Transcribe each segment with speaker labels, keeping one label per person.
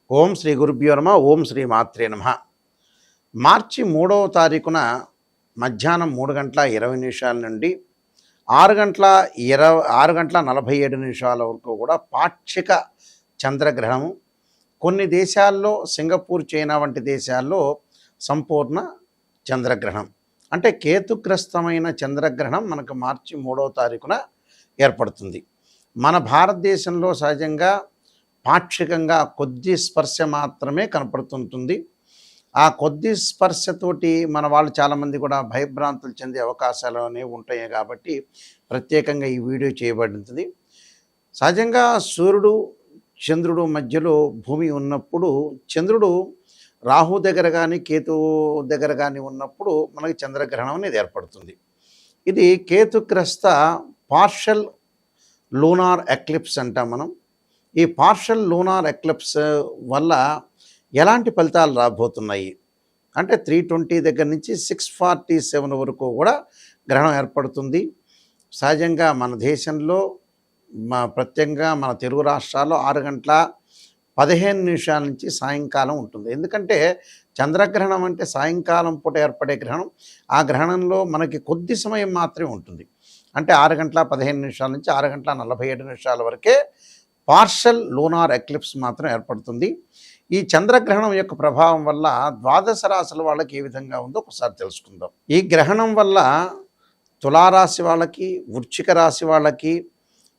Speaker 1: ఓం శ్రీ గురుభ్యో నమ. ఓం శ్రీ మాత్రే నమ. మార్చి 3వ తారీఖున మధ్యాహ్నం 3:20 నుండి 6:47 వరకు కూడా పాక్షిక చంద్రగ్రహణము. కొన్ని దేశాల్లో సింగపూర్, చైనా వంటి దేశాల్లో సంపూర్ణ చంద్రగ్రహణం అంటే కేతుగ్రస్తమైన చంద్రగ్రహణం మనకు మార్చి 3వ తారీఖున ఏర్పడుతుంది. మన భారతదేశంలో సహజంగా పాక్షికంగా కొద్ది స్పర్శ మాత్రమే కనపడుతుంటుంది. ఆ కొద్ది స్పర్శతోటి మన వాళ్ళు చాలామంది కూడా భయభ్రాంతులు చెందే అవకాశాలు అనేవి ఉంటాయి. కాబట్టి ప్రత్యేకంగా ఈ వీడియో చేయబడింది. సహజంగా సూర్యుడు చంద్రుడు మధ్యలో భూమి ఉన్నప్పుడు, చంద్రుడు రాహు దగ్గర కానీ కేతువు దగ్గర కానీ ఉన్నప్పుడు మనకి చంద్రగ్రహణం అనేది ఏర్పడుతుంది. ఇది కేతుగ్రస్త పార్షల్ లూనార్ ఎక్లిప్స్ అంటాం మనం. ఈ పార్షల్ లూనార్ ఎక్లిప్స్ వల్ల ఎలాంటి ఫలితాలు రాబోతున్నాయి అంటే 320 దగ్గర నుంచి 647 వరకు కూడా గ్రహణం ఏర్పడుతుంది. సహజంగా మన దేశంలో ప్రత్యేకంగా మన తెలుగు రాష్ట్రాల్లో 6:15 నుంచి సాయంకాలం ఉంటుంది. ఎందుకంటే చంద్రగ్రహణం అంటే సాయంకాలం పూట ఏర్పడే గ్రహణం. ఆ గ్రహణంలో మనకి కొద్ది సమయం మాత్రమే ఉంటుంది. అంటే 6:15 నుంచి 6:47 వరకే పార్షల్ లూనార్ ఎక్లిప్స్ మాత్రం ఏర్పడుతుంది. ఈ చంద్రగ్రహణం యొక్క ప్రభావం వల్ల ద్వాదశ రాశుల వాళ్ళకి ఏ విధంగా ఉందో ఒకసారి తెలుసుకుందాం. ఈ గ్రహణం వల్ల తులారాశి వాళ్ళకి, వృశ్చిక రాశి వాళ్ళకి,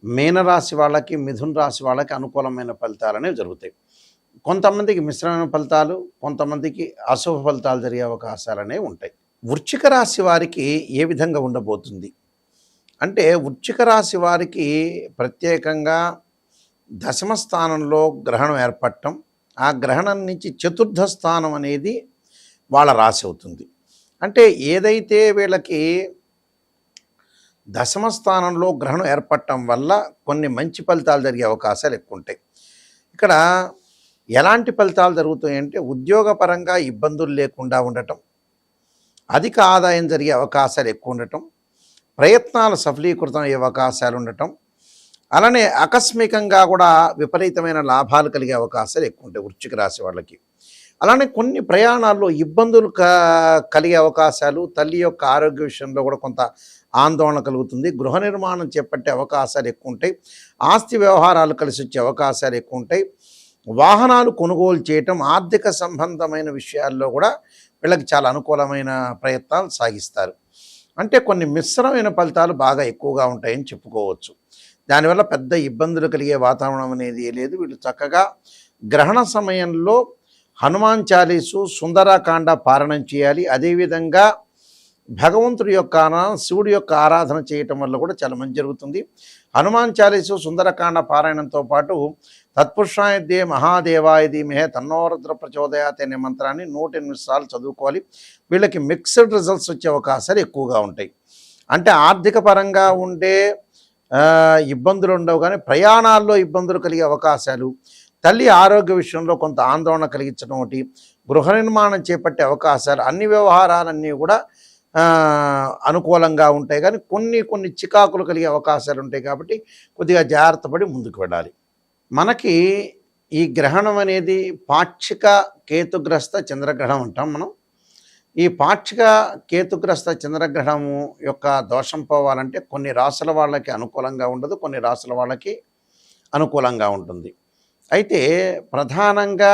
Speaker 1: మీనరాశి వాళ్ళకి, మిథున రాశి వాళ్ళకి అనుకూలమైన ఫలితాలు అనేవి జరుగుతాయి. కొంతమందికి మిశ్రమైన ఫలితాలు, కొంతమందికి అశుభ ఫలితాలు జరిగే అవకాశాలు అనేవి ఉంటాయి. వృశ్చిక రాశి వారికి ఏ విధంగా ఉండబోతుంది అంటే, వృశ్చిక రాశి వారికి ప్రత్యేకంగా దశమ స్థానంలో గ్రహణం ఏర్పడటం, ఆ గ్రహణం నుంచి చతుర్థ స్థానం అనేది వాళ్ళ రాశి అవుతుంది. అంటే ఏదైతే వీళ్ళకి దశమ స్థానంలో గ్రహణం ఏర్పడటం వల్ల కొన్ని మంచి ఫలితాలు జరిగే అవకాశాలు ఎక్కువ ఉంటాయి. ఇక్కడ ఎలాంటి ఫలితాలు జరుగుతాయంటే, ఉద్యోగపరంగా ఇబ్బందులు లేకుండా ఉండటం, అధిక ఆదాయం జరిగే అవకాశాలు ఎక్కువ ఉండటం, ప్రయత్నాలు సఫలీకృతం అయ్యే అవకాశాలు ఉండటం, అలానే ఆకస్మికంగా కూడా విపరీతమైన లాభాలు కలిగే అవకాశాలు ఎక్కువ ఉంటాయి వృశ్చిక రాశి వాళ్ళకి. అలానే కొన్ని ప్రయాణాల్లో ఇబ్బందులు కలిగే అవకాశాలు, తల్లి యొక్క ఆరోగ్య విషయంలో కూడా కొంత ఆందోళన కలుగుతుంది. గృహ నిర్మాణం చేపట్టే అవకాశాలు ఎక్కువ ఉంటాయి. ఆస్తి వ్యవహారాలు కలిసి వచ్చే అవకాశాలు ఎక్కువ ఉంటాయి. వాహనాలు కొనుగోలు చేయటం, ఆర్థిక సంబంధమైన విషయాల్లో కూడా వీళ్ళకి చాలా అనుకూలమైన ప్రయత్నాలు సాగిస్తారు. అంటే కొన్ని మిశ్రమైన ఫలితాలు బాగా ఎక్కువగా ఉంటాయని చెప్పుకోవచ్చు. దానివల్ల పెద్ద ఇబ్బందులు కలిగే వాతావరణం అనేది లేదు. వీళ్ళు చక్కగా గ్రహణ సమయంలో హనుమాన్ చాలీసు, సుందరకాండ పారాయణం చేయాలి. అదేవిధంగా భగవంతుడి యొక్క శివుడి యొక్క ఆరాధన చేయటం వల్ల కూడా చాలా మంచి జరుగుతుంది. హనుమాన్ చాలీసు, సుందరకాండ పారాయణంతో పాటు తత్పురుషాయ మహాదేవాయ ధీమహి తన్నో రుద్ర ప్రచోదయాత్ అనే మంత్రాన్ని 108 సార్లు చదువుకోవాలి. వీళ్ళకి మిక్స్డ్ రిజల్ట్స్ వచ్చే అవకాశాలు ఎక్కువగా ఉంటాయి. అంటే ఆర్థిక పరంగా ఉండే ఇబ్బందులు ఉండవు, కానీ ప్రయాణాల్లో ఇబ్బందులు కలిగే అవకాశాలు, తల్లి ఆరోగ్య విషయంలో కొంత ఆందోళన కలిగించడం ఒకటి, గృహ నిర్మాణం చేపట్టే అవకాశాలు, అన్ని వ్యవహారాలన్నీ కూడా అనుకూలంగా ఉంటాయి. కానీ కొన్ని చికాకులు కలిగే అవకాశాలు ఉంటాయి. కాబట్టి కొద్దిగా జాగ్రత్త పడి ముందుకు వెళ్ళాలి. మనకి ఈ గ్రహణం అనేది పాక్షిక కేతుగ్రస్త చంద్రగ్రహణం అంటాం మనం. ఈ పాక్షిక కేతుగ్రస్త చంద్రగ్రహణము యొక్క దోషం పోవాలంటే కొన్ని రాశుల వాళ్ళకి అనుకూలంగా ఉండదు, కొన్ని రాశుల వాళ్ళకి అనుకూలంగా ఉంటుంది. అయితే ప్రధానంగా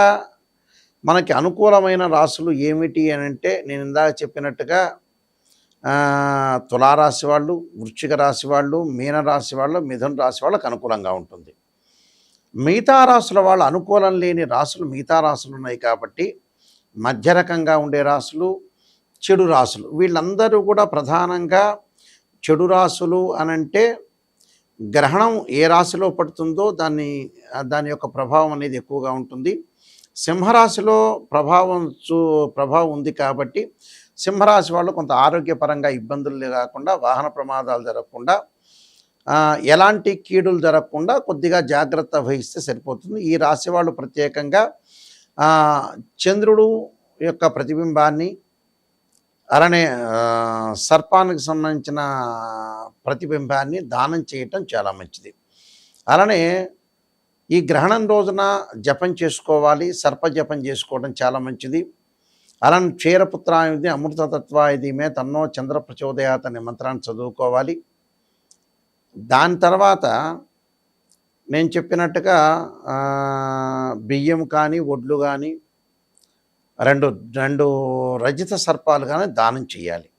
Speaker 1: మనకి అనుకూలమైన రాశులు ఏమిటి అని అంటే, నేను ఇందాక చెప్పినట్టుగా తులారాశి వాళ్ళు, వృశ్చిక రాశి వాళ్ళు, మీనరాశి వాళ్ళు, మిథున రాశి వాళ్ళకి అనుకూలంగా ఉంటుంది. మిగతా రాశుల వాళ్ళు అనుకూలం లేని రాశులు మిగతా రాశులు ఉన్నాయి. కాబట్టి మధ్య రకంగా ఉండే రాశులు, చెడు రాశులు, వీళ్ళందరూ కూడా ప్రధానంగా చెడు రాశులు అనంటే గ్రహణం ఏ రాశిలో పడుతుందో దాని యొక్క ప్రభావం అనేది ఎక్కువగా ఉంటుంది. సింహరాశిలో ప్రభావం ఉంది. కాబట్టి సింహరాశి వాళ్ళు కొంత ఆరోగ్యపరంగా ఇబ్బందులు కాకుండా, వాహన ప్రమాదాలు జరగకుండా, ఎలాంటి కీడులు జరగకుండా కొద్దిగా జాగ్రత్త వహిస్తే సరిపోతుంది. ఈ రాశి వాళ్ళు ప్రత్యేకంగా చంద్రుడు యొక్క ప్రతిబింబాన్ని, అలానే సర్పానికి సంబంధించిన ప్రతిబింబాన్ని దానం చేయటం చాలా మంచిది. అలానే ఈ గ్రహణం రోజున జపం చేసుకోవాలి, సర్ప జపం చేసుకోవడం చాలా మంచిది. అలానే క్షీరపుత్రాయుధి అమృతతత్వాయుధిమే తన్నో చంద్ర ప్రచోదయాత్ అనే మంత్రాన్ని చదువుకోవాలి. దాని తర్వాత నేను చెప్పినట్టుగా బియ్యం కానీ వడ్లు కానీ రెండు రెండు రజిత సర్పాలు కానీ దానం చేయాలి,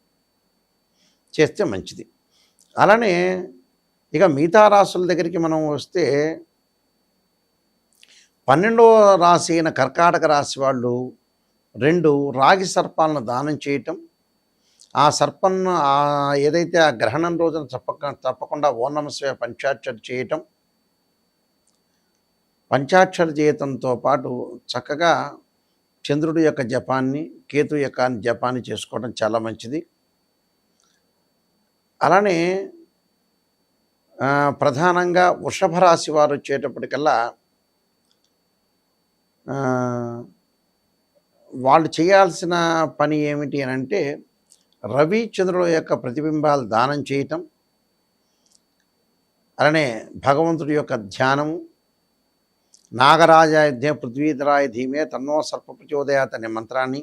Speaker 1: చేస్తే మంచిది. అలానే ఇక మిగతా రాసుల దగ్గరికి మనం వస్తే 12వ రాశి అయిన కర్కాటక రాశి వాళ్ళు 2 రాగి సర్పాలను దానం చేయటం, ఆ సర్పంను ఏదైతే ఆ గ్రహణం రోజున తప్పకుండా ఓం నమః శివాయ పంచాక్షరి చేయటం, పంచాక్షరి చేయటంతో పాటు చక్కగా చంద్రుడి యొక్క జపాన్ని, కేతు యొక్క జపాన్ని చేసుకోవడం చాలా మంచిది. అలానే ప్రధానంగా వృషభ రాశి వారు వచ్చేటప్పటికల్లా వాళ్ళు చేయాల్సిన పని ఏమిటి అని అంటే రవి చంద్రుల యొక్క ప్రతిబింబాలు దానం చేయటం, అలానే భగవంతుడి యొక్క ధ్యానము, నాగరాజాయుధ్య పృథ్వీధరాయ ధీమే తన్నో సర్ప ప్రచోదయాత్ అనే మంత్రాన్ని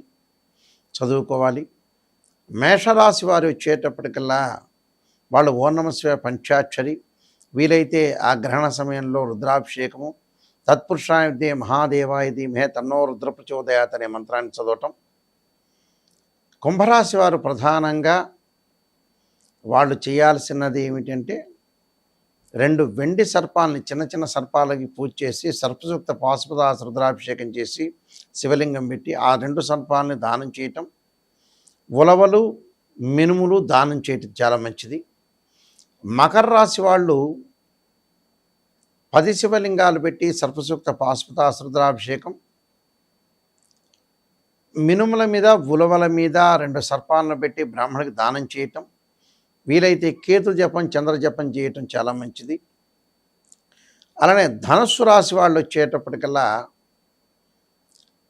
Speaker 1: చదువుకోవాలి. మేషరాశి వారు వచ్చేటప్పటికల్లా వాళ్ళు ఓం నమః శివాయ పంచాక్షరి, వీలైతే ఆ గ్రహణ సమయంలో రుద్రాభిషేకము, తత్పురుషాయుధే మహాదేవాయ ధీమహి తన్నో రుద్ర ప్రచోదయాత్ అనే మంత్రాన్ని చదవటం. కుంభరాశి వారు ప్రధానంగా వాళ్ళు చేయాల్సినది ఏమిటంటే 2 వెండి సర్పాలని చిన్న చిన్న సర్పాలకి పూజ చేసి సర్పసూక్త పాశుపదాస రుద్రాభిషేకం చేసి శివలింగం పెట్టి ఆ 2 సర్పాలని దానం చేయటం, ఉలవలు మినుములు దానం చేయటం చాలా మంచిది. మకర రాశి వాళ్ళు 10 శివలింగాలు పెట్టి సర్పసూక్త పాశుపదాస రుద్రాభిషేకం, మినుముల మీద ఉలవల మీద 2 సర్పాలను పెట్టి బ్రాహ్మణుడికి దానం చేయటం, వీలైతే కేతు జపం చంద్ర జపం చేయటం చాలా మంచిది. అలానే ధనుస్సు రాశి వాళ్ళు వచ్చేటప్పటికల్లా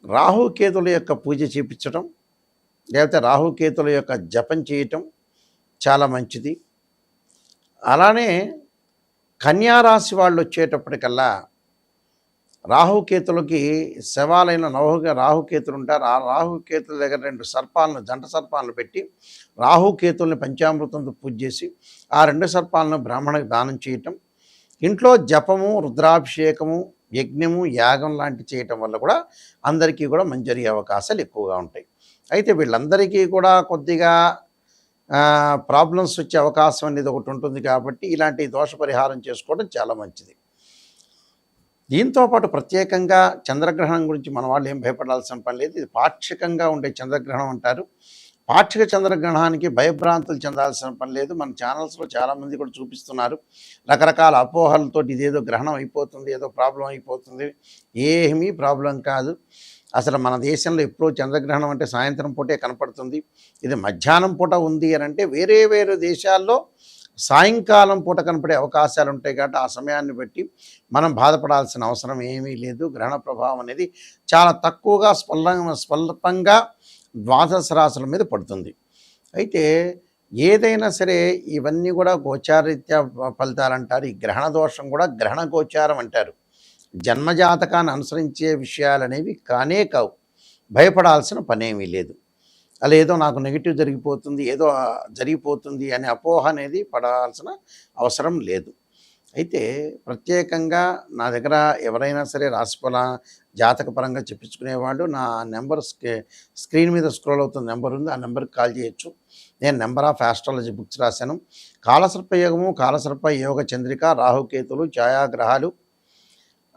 Speaker 1: రాహుకేతుల యొక్క పూజ చేయించడం, లేకపోతే రాహుకేతుల యొక్క జపం చేయటం చాలా మంచిది. అలానే కన్యారాశి వాళ్ళు వచ్చేటప్పటికల్లా రాహుకేతులకి శవాలైన రాహుకేతులు ఉంటారు. ఆ రాహుకేతుల దగ్గర 2 సర్పాలను జంట సర్పాలను పెట్టి రాహుకేతుల్ని పంచామృతంతో పూజ చేసి ఆ 2 సర్పాలను బ్రాహ్మణుడికి దానం చేయటం, ఇంట్లో జపము, రుద్రాభిషేకము, యజ్ఞము, యాగం లాంటి చేయటం వల్ల కూడా అందరికీ కూడా మంచి జరిగే అవకాశాలు ఎక్కువగా ఉంటాయి. అయితే వీళ్ళందరికీ కూడా కొద్దిగా ప్రాబ్లమ్స్ వచ్చే అవకాశం అనేది ఒకటి ఉంటుంది కాబట్టి ఇలాంటి దోష పరిహారం చేసుకోవడం చాలా మంచిది. దీంతోపాటు ప్రత్యేకంగా చంద్రగ్రహణం గురించి మన వాళ్ళు ఏం భయపడాల్సిన పని లేదు. ఇది పాక్షికంగా ఉండే చంద్రగ్రహణం అంటారు. పాక్షిక చంద్రగ్రహణానికి భయభ్రాంతులు చెందాల్సిన పని లేదు. మన ఛానల్స్లో చాలామంది కూడా చూపిస్తున్నారు రకరకాల అపోహలతో, ఇదేదో గ్రహణం అయిపోతుంది, ఏదో ప్రాబ్లం అయిపోతుంది. ఏమీ ప్రాబ్లం కాదు. అసలు మన దేశంలో ఎప్పుడూ చంద్రగ్రహణం అంటే సాయంత్రం పూటే కనపడుతుంది. ఇది మధ్యాహ్నం పూట ఉంది అని అంటే వేరే వేరే దేశాల్లో సాయంకాలం పూట కనపడే అవకాశాలు ఉంటాయి. కాబట్టి ఆ సమయాన్ని బట్టి మనం బాధపడాల్సిన అవసరం ఏమీ లేదు. గ్రహణ ప్రభావం అనేది చాలా తక్కువగా స్వల్పంగా ద్వాదశ రాశుల మీద పడుతుంది. అయితే ఏదైనా సరే ఇవన్నీ కూడా గోచారరీత్యా ఫలితాలు అంటారు. ఈ గ్రహణ దోషం కూడా గ్రహణ గోచారం అంటారు. జన్మజాతకాన్ని అనుసరించే విషయాలు అనేవి కానే కావు. భయపడాల్సిన పనేమీ లేదు. అలా ఏదో నాకు నెగిటివ్ జరిగిపోతుంది అనే అపోహ అనేది పడాల్సిన అవసరం లేదు. అయితే ప్రత్యేకంగా నా దగ్గర ఎవరైనా సరే రాశిఫల జాతకపరంగా చెప్పించుకునేవాళ్ళు నా నెంబర్ స్క్రీన్ మీద స్క్రోల్ అవుతున్న నెంబర్ ఉంది, ఆ నెంబర్కి కాల్ చేయొచ్చు. నేను నెంబర్ ఆఫ్ ఆస్ట్రాలజీ బుక్స్ రాశాను. కాలసర్ప యోగము, కాలసర్ప యోగ చంద్రిక, రాహుకేతులు, ఛాయాగ్రహాలు,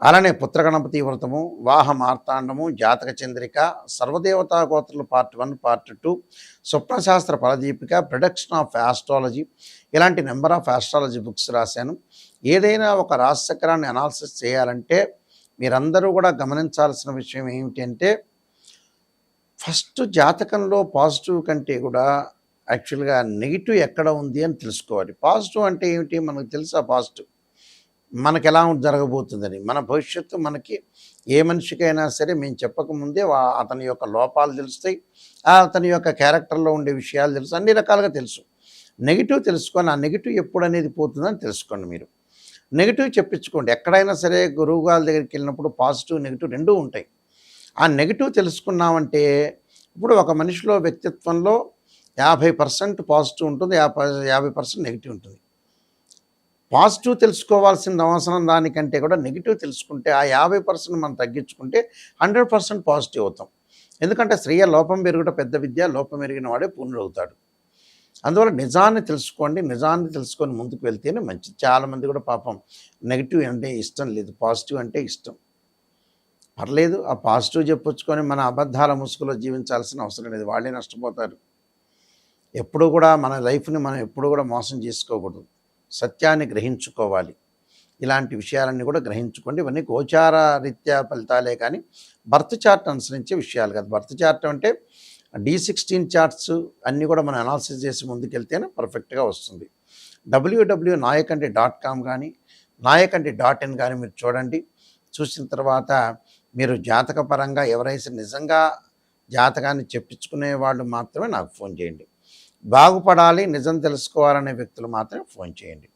Speaker 1: అలానే పుత్రగణపతి వ్రతము, వాహ మార్తాండము, జాతక చంద్రిక, సర్వదేవతా గోత్రులు పార్ట్ 1 పార్ట్ 2, స్వప్నశాస్త్ర ఫలదీపిక, ప్రొడక్షన్ ఆఫ్ ఆస్ట్రాలజీ, ఇలాంటి నెంబర్ ఆఫ్ ఆస్ట్రాలజీ బుక్స్ రాశాను. ఏదైనా ఒక రాశిచక్రాన్ని అనాలిసిస్ చేయాలంటే మీరందరూ కూడా గమనించాల్సిన విషయం ఏమిటంటే ఫస్ట్ జాతకంలో పాజిటివ్ కంటే కూడా యాక్చువల్గా నెగిటివ్ ఎక్కడ ఉంది అని తెలుసుకోవాలి. పాజిటివ్ అంటే ఏమిటి మనకు తెలుసా? పాజిటివ్ మనకు ఎలా జరగబోతుందని, మన భవిష్యత్తు మనకి ఏ మనిషికైనా సరే మేము చెప్పకముందే అతని యొక్క లోపాలు తెలుస్తాయి, అతని యొక్క క్యారెక్టర్లో ఉండే విషయాలు తెలుసు, అన్ని రకాలుగా తెలుసు. నెగిటివ్ తెలుసుకొని ఆ నెగిటివ్ ఎప్పుడు అనేది పోతుందని తెలుసుకోండి. మీరు నెగిటివ్ చెప్పించుకోండి. ఎక్కడైనా సరే గురువు గారి దగ్గరికి వెళ్ళినప్పుడు పాజిటివ్, నెగిటివ్ రెండూ ఉంటాయి. ఆ నెగిటివ్ తెలుసుకున్నామంటే ఇప్పుడు ఒక మనిషిలో వ్యక్తిత్వంలో 50% పాజిటివ్ ఉంటుంది, 50% నెగిటివ్ ఉంటుంది. పాజిటివ్ తెలుసుకోవాల్సిన అవసరం దానికంటే కూడా నెగిటివ్ తెలుసుకుంటే ఆ 50% మనం తగ్గించుకుంటే 100% పాజిటివ్ అవుతాం. ఎందుకంటే శ్రేయ లోపం పెరుగుట పెద్ద విద్య, లోపం ఎరిగిన వాడే పూర్ణుడవుతాడు. అందువల్ల నిజాన్ని తెలుసుకోండి. నిజాన్ని తెలుసుకొని ముందుకు వెళ్తేనే మంచిది. చాలామంది కూడా పాపం నెగిటివ్ అంటే ఇష్టం లేదు, పాజిటివ్ అంటే ఇష్టం. పర్లేదు, ఆ పాజిటివ్ చెప్పుచ్చుకొని మన అబద్ధాల ముసుగులో జీవించాల్సిన అవసరం లేదు. వాళ్ళే నష్టపోతారు. ఎప్పుడూ కూడా మన లైఫ్ని మనం ఎప్పుడూ కూడా మోసం చేసుకోకూడదు. సత్యాన్ని గ్రహించుకోవాలి. ఇలాంటి విషయాలన్నీ కూడా గ్రహించుకోండి. ఇవన్నీ గోచార రీత్యా ఫలితాలే కానీ బర్త్ చార్ట్ అనుసరించే విషయాలు కాదు. బర్త్ చార్ట్ అంటే D16 చార్ట్స్ అన్నీ కూడా మనం అనాలిసిస్ చేసి ముందుకెళ్తేనే పర్ఫెక్ట్గా వస్తుంది. www.nayakanti.com కానీ nayakanti.in కానీ మీరు చూడండి. చూసిన తర్వాత మీరు జాతకపరంగా ఎవరైతే నిజంగా జాతకాన్ని చెప్పించుకునే వాళ్ళు మాత్రమే నాకు ఫోన్ చేయండి. బాగుపడాలి, నిజం తెలుసుకోవాలనే వ్యక్తులు మాత్రమే ఫోన్ చేయండి.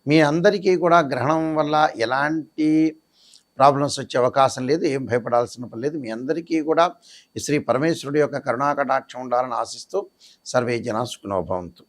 Speaker 1: మీ అందరికీ కూడా గ్రహణం వల్ల ఎలాంటి ప్రాబ్లమ్స్ వచ్చే అవకాశం లేదు. ఏం భయపడాల్సిన పని లేదు. మీ అందరికీ కూడా ఈ శ్రీ పరమేశ్వరుడి యొక్క కరుణాకటాక్షం ఉండాలని ఆశిస్తూ సర్వే జనా సుఖినో భవంతు.